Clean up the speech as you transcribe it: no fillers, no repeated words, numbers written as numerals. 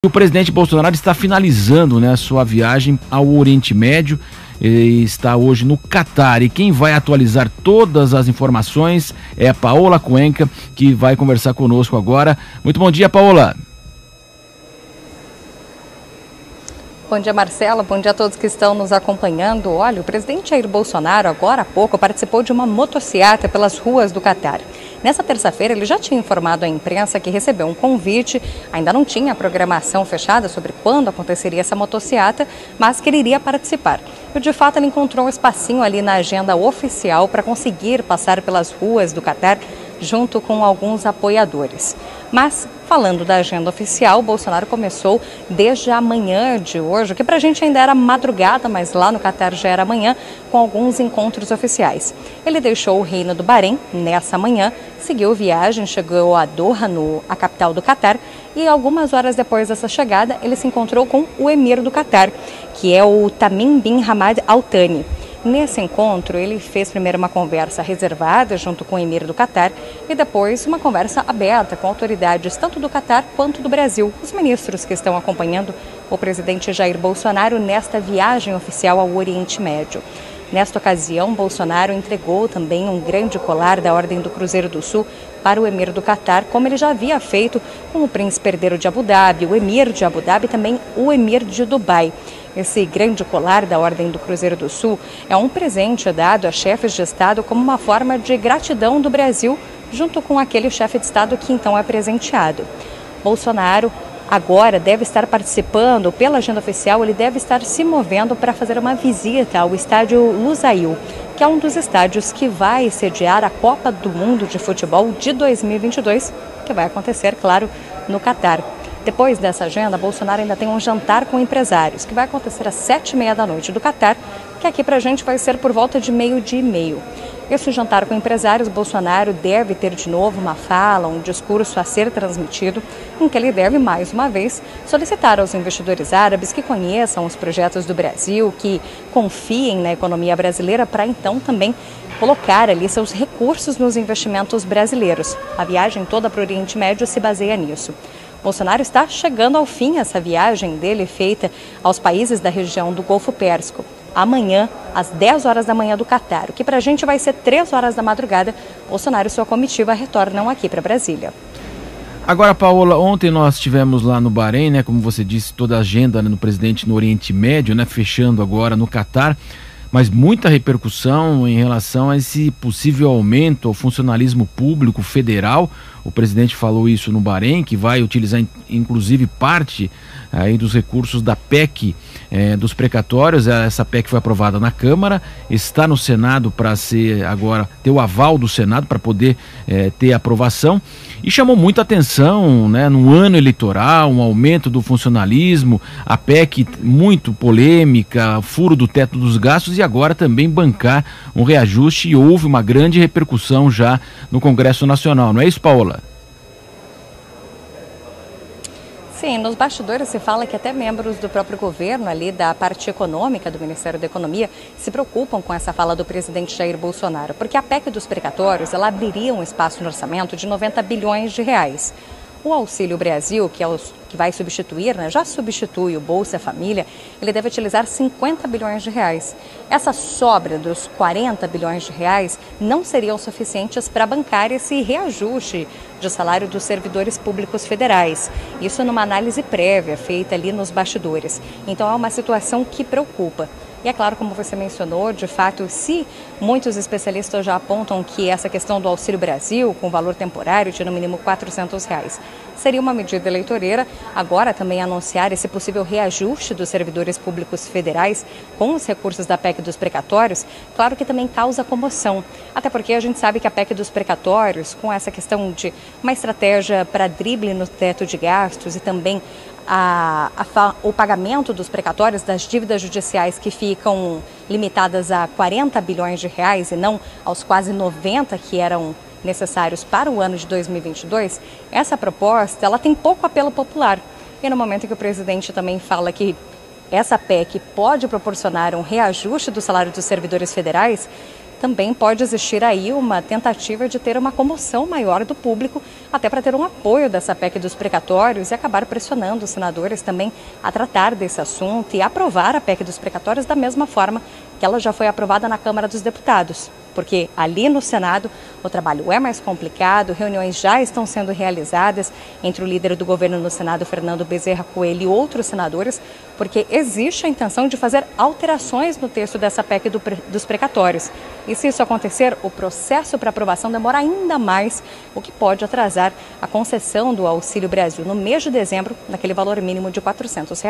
O presidente Bolsonaro está finalizando, sua viagem ao Oriente Médio. Ele está hoje no Catar e quem vai atualizar todas as informações é a Paola Cuenca, que vai conversar conosco agora. Muito bom dia, Paola. Bom dia, Marcelo. Bom dia a todos que estão nos acompanhando. Olha, o presidente Jair Bolsonaro, agora há pouco, participou de uma motociata pelas ruas do Catar. Nessa terça-feira, ele já tinha informado à imprensa que recebeu um convite, ainda não tinha a programação fechada sobre quando aconteceria essa motociata, mas que ele iria participar. E, de fato, ele encontrou um espacinho ali na agenda oficial para conseguir passar pelas ruas do Catar junto com alguns apoiadores. Mas, falando da agenda oficial, Bolsonaro começou desde a manhã de hoje, que para a gente ainda era madrugada, mas lá no Catar já era manhã, com alguns encontros oficiais. Ele deixou o Reino do Bahrein nessa manhã, seguiu viagem, chegou a Doha, a capital do Catar, e algumas horas depois dessa chegada, ele se encontrou com o emir do Catar, que é o Tamim bin Hamad Al Thani. Nesse encontro, ele fez primeiro uma conversa reservada junto com o emir do Catar e depois uma conversa aberta com autoridades tanto do Catar quanto do Brasil, os ministros que estão acompanhando o presidente Jair Bolsonaro nesta viagem oficial ao Oriente Médio. Nesta ocasião, Bolsonaro entregou também um grande colar da Ordem do Cruzeiro do Sul para o emir do Catar, como ele já havia feito com o príncipe herdeiro de Abu Dhabi, o emir de Abu Dhabi e também o emir de Dubai. Esse grande colar da Ordem do Cruzeiro do Sul é um presente dado a chefes de Estado como uma forma de gratidão do Brasil, junto com aquele chefe de Estado que então é presenteado. Bolsonaro agora deve estar participando, pela agenda oficial, ele deve estar se movendo para fazer uma visita ao estádio Lusail, que é um dos estádios que vai sediar a Copa do Mundo de Futebol de 2022, que vai acontecer, claro, no Catar. Depois dessa agenda, Bolsonaro ainda tem um jantar com empresários, que vai acontecer às 7h30 da noite do Catar, que aqui para a gente vai ser por volta de 12h30. Esse jantar com empresários, Bolsonaro deve ter de novo uma fala, um discurso a ser transmitido, em que ele deve, mais uma vez, solicitar aos investidores árabes que conheçam os projetos do Brasil, que confiem na economia brasileira para então também colocar ali seus recursos nos investimentos brasileiros. A viagem toda para o Oriente Médio se baseia nisso. Bolsonaro está chegando ao fim essa viagem dele feita aos países da região do Golfo Pérsico. Amanhã, às 10 horas da manhã do Catar, o que para a gente vai ser 3 horas da madrugada, Bolsonaro e sua comitiva retornam aqui para Brasília. Agora, Paola, ontem nós tivemos lá no Bahrein, como você disse, toda a agenda no presidente no Oriente Médio, fechando agora no Catar, mas muita repercussão em relação a esse possível aumento ao funcionalismo público federal. O presidente falou isso no Bahrein, que vai utilizar inclusive parte aí dos recursos da PEC dos precatórios. Essa PEC foi aprovada na Câmara, está no Senado para ser agora ter o aval do Senado para poder ter aprovação, e chamou muita atenção, no ano eleitoral, um aumento do funcionalismo, a PEC muito polêmica, furo do teto dos gastos, e agora também bancar um reajuste, e houve uma grande repercussão já no Congresso Nacional, não é isso, Paola? Sim, nos bastidores se fala que até membros do próprio governo ali da parte econômica do Ministério da Economia se preocupam com essa fala do presidente Jair Bolsonaro, porque a PEC dos precatórios, ela abriria um espaço no orçamento de 90 bilhões de reais. O Auxílio Brasil, que vai substituir, já substitui o Bolsa Família, ele deve utilizar 50 bilhões de reais. Essa sobra dos 40 bilhões de reais não seriam suficientes para bancar esse reajuste de salário dos servidores públicos federais. Isso numa análise prévia feita ali nos bastidores. Então é uma situação que preocupa. E é claro, como você mencionou, de fato, se muitos especialistas já apontam que essa questão do Auxílio Brasil, com valor temporário de no mínimo R$400, seria uma medida eleitoreira, agora também anunciar esse possível reajuste dos servidores públicos federais com os recursos da PEC dos precatórios, claro que também causa comoção. Até porque a gente sabe que a PEC dos precatórios, com essa questão de uma estratégia para drible no teto de gastos e também o pagamento dos precatórios das dívidas judiciais que ficam limitadas a 40 bilhões de reais e não aos quase 90 que eram necessários para o ano de 2022, essa proposta ela tem pouco apelo popular. E no momento que o presidente também fala que essa PEC pode proporcionar um reajuste do salário dos servidores federais, também pode existir aí uma tentativa de ter uma comoção maior do público, até para ter um apoio dessa PEC dos precatórios e acabar pressionando os senadores também a tratar desse assunto e aprovar a PEC dos precatórios da mesma forma que ela já foi aprovada na Câmara dos Deputados. Porque ali no Senado o trabalho é mais complicado, reuniões já estão sendo realizadas entre o líder do governo no Senado, Fernando Bezerra Coelho, e outros senadores, porque existe a intenção de fazer alterações no texto dessa PEC dos precatórios. E se isso acontecer, o processo para aprovação demora ainda mais, o que pode atrasar a concessão do Auxílio Brasil no mês de dezembro, naquele valor mínimo de R$ 400.